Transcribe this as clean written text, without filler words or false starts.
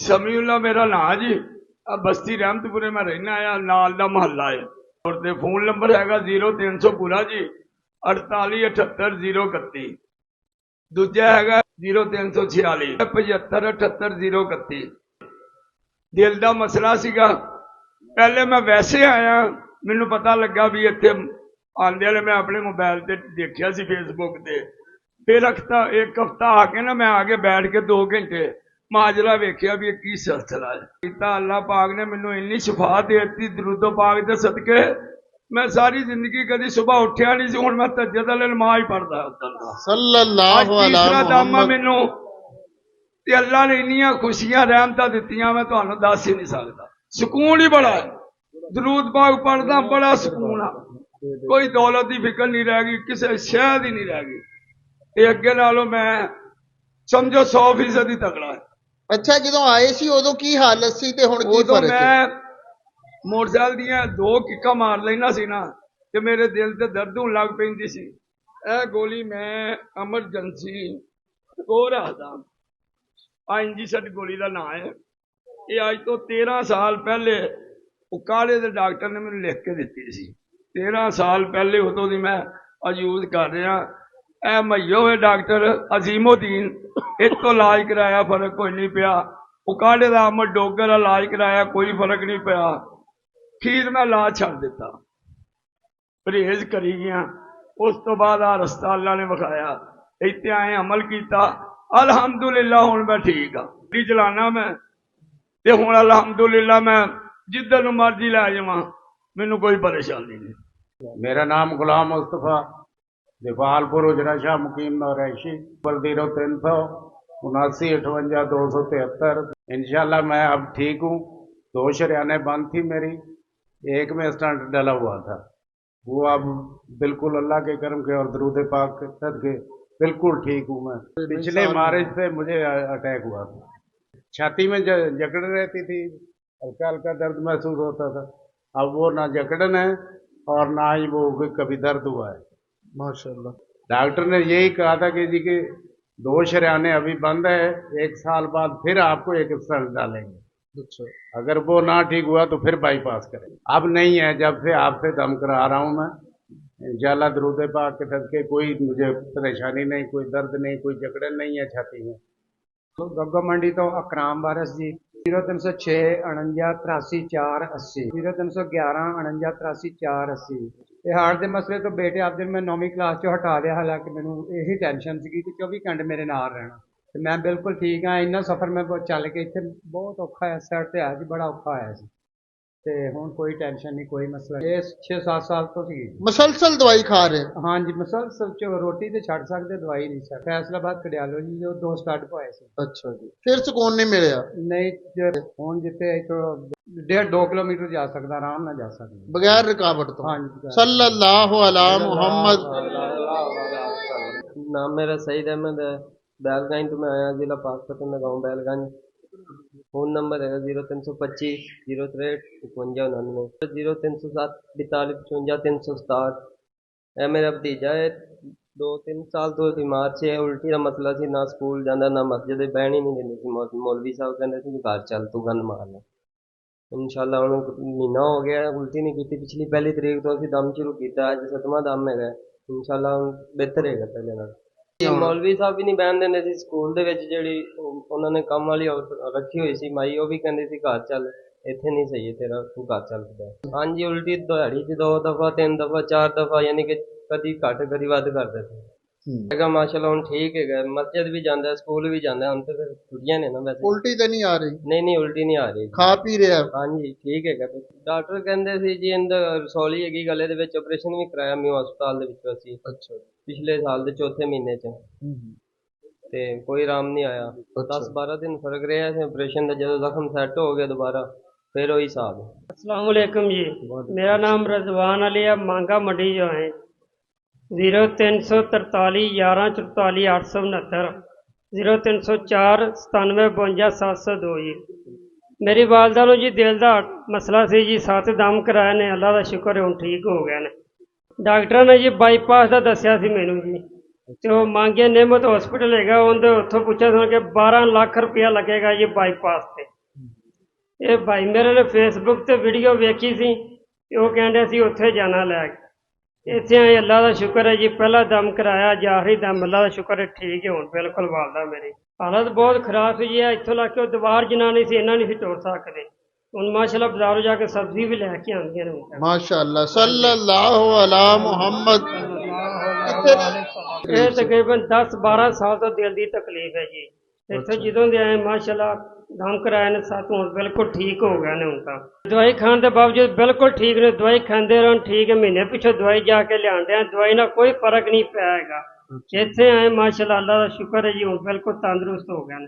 समीउल्ला मेरा ना जी, बस्ती रहमतपुरे में रहना है, नाल दा मोहल्ला है। और ते फोन नंबर हैगा 0300 पूरा जी 4878 031। दूजा हैगा 0346 75 78 031। दिल का मसला सीगा। पहले मैं वैसे आया, मैनू पता लगा भी इत्थे आंदे वाले मैं अपने मोबाइल से देखिया सी फेसबुक से। फिर एक हफ्ता आके ना मैं आके बैठ के 2 घंटे माजरा वेख्या भी की सिलसिला है। अल्लाह पाक ने मैनू इन्नी शफा देती दरूदो पाक के सदके। मैं सारी जिंदगी कभी सुबह उठिया नहीं सी, हुण मैं तहज्जुद वाली नमाज पढ़दा सल्लल्लाहु अलैहि तीसरा दम मुहम्मद। मैनू ते अल्लाह ने इन्नियां खुशियां रहमतां दित्तियां मैं तुहानू दस ही नहीं सकदा। सुकून ही बड़ा है, दरूद पाक पढ़दा बड़ा सुकून आ। कोई दौलत की फिक्र नहीं रह गई, किसी शह की नहीं रह गई। ये अगे नालों मैं समझो 100% ही तगड़ा है। अच्छा जो आए सी उदों की हालत सी ते हुण की फर्क है? मैं मोटरसाइकिल दियां 2 किक्कां मार लेना सी ना ते मेरे दिल ते दर्द होण लग पैंदी सी। ए गोली मैं एमरजेंसी को रखदा, इंजीसट गोली का नाम है। ये अज तो 13 साल पहले उकाड़े के डॉक्टर ने मैंने लिख के दी सी। 13 साल पहले उदों दी मैं यूज कर रहा। ए मइयो है डॉक्टर अजीमुद्दीन, इस तो इलाज कराया फर्क कोई नहीं पिया। उकाड़े का अहमद डोगर इलाज कराया कोई फर्क नहीं पिया। खीर मैं इलाज छड़ दिता, परहेज करी गया। उस तो बाद आ रस्ता अल्लाह ने विखाया, इत्ते आए अमल किया। अलहमदुलिल्लाह हुण मैं ठीक हाँ। गड्डी चलाना मैं ते हुण अलहमदुलिल्लाह मैं जिधर मर्जी लै जावां, मैनू कोई परेशानी नहीं। मेरा नाम गुलाम मुस्तफा, दिपालपुर उजरा शाह मुकीम नौरैशी, 0379 इंशाल्लाह मैं अब ठीक हूँ। 2 शरियाने बंद थी मेरी, एक में स्टंट डला हुआ था, वो अब बिल्कुल अल्लाह के करम के और दरूद पाक के सदके बिल्कुल ठीक हूँ मैं। पिछले मार्च से मुझे अटैक हुआ था, छाती में जकड़ रहती थी, हल्का हल्का दर्द महसूस होता था। अब वो ना जकड़न है और ना ही वो कभी दर्द हुआ है माशाल्लाह। डॉक्टर ने यही कहा था कि जी के 2 शरियाने अभी बंद है, 1 साल बाद फिर आपको एक स्टंट डालेंगे। अच्छा, अगर वो ना ठीक हुआ तो फिर बाईपास करेंगे। अब नहीं है, जब से आपसे दम करा रहा हूँ मैं, इंशाल्लाह दरूद पाक के सदके कोई मुझे परेशानी नहीं, कोई दर्द नहीं, कोई जकड़न नहीं है छाती में। तो गग्गा मंडी तो अकराम वारस जी 0306 49 83 480 0311 49 83 480। ये हार्ट के मसले तो बेटे आप दिन मैं 9वीं क्लास चो हटा दिया, हालांकि मैनू यही टेंशन सी कि 24 घंटे मेरे नाल रहना, तो मैं बिल्कुल ठीक हाँ। इन्ना सफर मैं चल के इतने बहुत औखा है, सैट से आया जी, बड़ा औखा आया सी ते हुण कोई टेंशन नहीं, कोई मसला नहीं। ये 6-7 साल तो सी मुसलसल दवाई खा रहे हैं? हाँ जी, मुसलसल रोटी तो छड़ सकते, दवाई नहीं छड़। फैसलाबाद कड़ियालो जी जो 2 स्टार्ट पाए सी। अच्छा जी, फिर सुकून नहीं मिले? नहीं हुण जिथे इथों 1.5-2 किलोमीटर जा सकता, आराम नाल जा सकता बगैर रुकावट तो। हाँ जी। सल्लल्लाहु अलैहि मुहम्मद। नाम मेरा सईद अहमद है, बैलगंज तो मैं आया, जिला पाकपतन गाँव बैलगंज। फोन नंबर है 0325 063 5199 0307 42 55 367। यह मेरा भतीजा है, 2-3 साल तो बीमार से उल्टी का मसला सी, ना स्कूल जाता ना मस्जिद बहन ही नहीं देंदी सी। मौलवी साहब कहते थे घर चल तू गंद मार ले। इंशाल्लाह हुण महीना हो गया उल्टी नहीं की, पिछली 1 तरीक तो असीं दम शुरू किया, अज 7वां दम है। इंशाल्लाह हुण बेहतर है पहले नाल। मौलवी साहब भी नहीं बहन देंदे सी स्कूल दे विच, जिहड़ी उन्होंने काम वाली रखी हुई सी माई, वो भी कहंदी सी घर चल, इत्थे नहीं सही है तेरा, तू घर चल पड़ा। हाँ जी, उल्टी दिहाड़ी च 2 दफा 3 दफा 4 दफा, यानी कि कदी घट कदी वध करदे थे। माशाल्लाह हुण ठीक है, मस्जिद भी जांदा, स्कूल भी जांदा। हुण तो छुट्टियां ने ना, वैसे उल्टी तो नहीं आ रही? नहीं उल्टी नहीं आ रही, खा पी रहा? हाँ जी ठीक है। डॉक्टर कहंदे सी जी इंदा रसौली हैगी गले दे विच, ऑपरेशन भी कराया म्यू हस्पताल दे विच असीं। अच्छा, पिछले साल के 4थे महीने च ते कोई आराम नहीं आया। 10-12 दिन फर्क रहा है ऑपरेशन का, जो जख्म सैट हो गया दोबारा फिर वही हिसाब है। अस्सलाम वालेकुम जी, मेरा नाम रजवान अली है, मांगा मंडी जो है 0343 11 44 869 0304 97 52 702 जी। मेरी वालदा नूं जी दिल का मसला सी जी, 7 दम कराए ने, अल्लाह का शुक्र है हुण ठीक हो गए ने। डॉक्टर ने जी बाईपास का दसिया सी मैनू जी, तो मांगे नेमत हॉस्पिटल है, उन्हें उत्थों पूछा था कि 12 लाख रुपया लगेगा जी बाईपास से। ਇਹ ਭਾਈ ਮੇਰੇ ਨੇ ਫੇਸਬੁੱਕ ਤੇ ਵੀਡੀਓ ਵੇਖੀ ਸੀ ਤੇ ਉਹ ਕਹਿੰਦੇ ਸੀ ਉੱਥੇ ਜਾਣਾ ਲੈ ਕੇ। ਇੱਥੇ ਆਏ, ਅੱਲਾ ਦਾ ਸ਼ੁਕਰ ਹੈ ਜੀ, ਪਹਿਲਾ ਦਮ ਕਰਾਇਆ, ਅੱਜ ਆਖਰੀ ਦਮ, ਅੱਲਾ ਦਾ ਸ਼ੁਕਰ ਹੈ ਠੀਕ ਹੈ ਹੁਣ ਬਿਲਕੁਲ ਵਾਲਦਾ ਮੇਰੀ। ਹਾਲਤ ਬਹੁਤ ਖਰਾਬ ਸੀ ਜੀ, ਇੱਥੋਂ ਲਾ ਕੇ ਉਹ ਦੀਵਾਰ ਜਨਾਨੀ ਸੀ, ਇਹਨਾਂ ਨਹੀਂ ਸੀ ਤੁਰ ਸਕਦੇ। ਹੁਣ ਮਾਸ਼ਾਅੱਲਾ ਬਾਜ਼ਾਰੋਂ ਜਾ ਕੇ ਸਬਜ਼ੀ ਵੀ ਲੈ ਕੇ ਆਉਂਦੀਆਂ ਨੇ ਹੁਣ। ਮਾਸ਼ਾਅੱਲਾ ਸੱਲੱਲਾਹੁ ਅਲਾ ਮੁਹੰਮਦ। ਇਹ ਤਕਰੀਬਨ 10-12 ਸਾਲ ਤੋਂ ਦਿਲ ਦੀ ਤਕਲੀਫ ਹੈ ਜੀ। ਇੱਥੇ ਜਦੋਂ ਦੇ ਆਏ ਮਾਸ਼ਾਅੱਲਾ ਦਮ ਕਰਾਇਆ ਨੇ ਸਾਥ, ਹੁਣ ਬਿਲਕੁਲ ਠੀਕ ਹੋ ਗਏ ਨੇ ਹੁਣ ਤਾਂ। ਦਵਾਈ ਖਾਣ ਦੇ ਬਾਵਜੂਦ ਬਿਲਕੁਲ ਠੀਕ ਨੇ, ਦਵਾਈ ਖਾਂਦੇ ਰਹਿਣ ਠੀਕ ਹੈ। ਮਹੀਨੇ ਪਿੱਛੋਂ ਦਵਾਈ ਜਾ ਕੇ ਲਿਆਂਦੇ ਆ, ਦਵਾਈ ਨਾਲ ਕੋਈ ਫਰਕ ਨਹੀਂ ਪਿਆ ਹੈਗਾ। ਇੱਥੇ ਆਏ ਮਾਸ਼ਾਅੱਲਾ, ਅੱਲਾ ਦਾ ਸ਼ੁਕਰ ਹੈ ਜੀ, ਹੁਣ ਬਿਲਕੁਲ ਤੰਦਰੁਸਤ ਹੋ ਗਏ ਨੇ।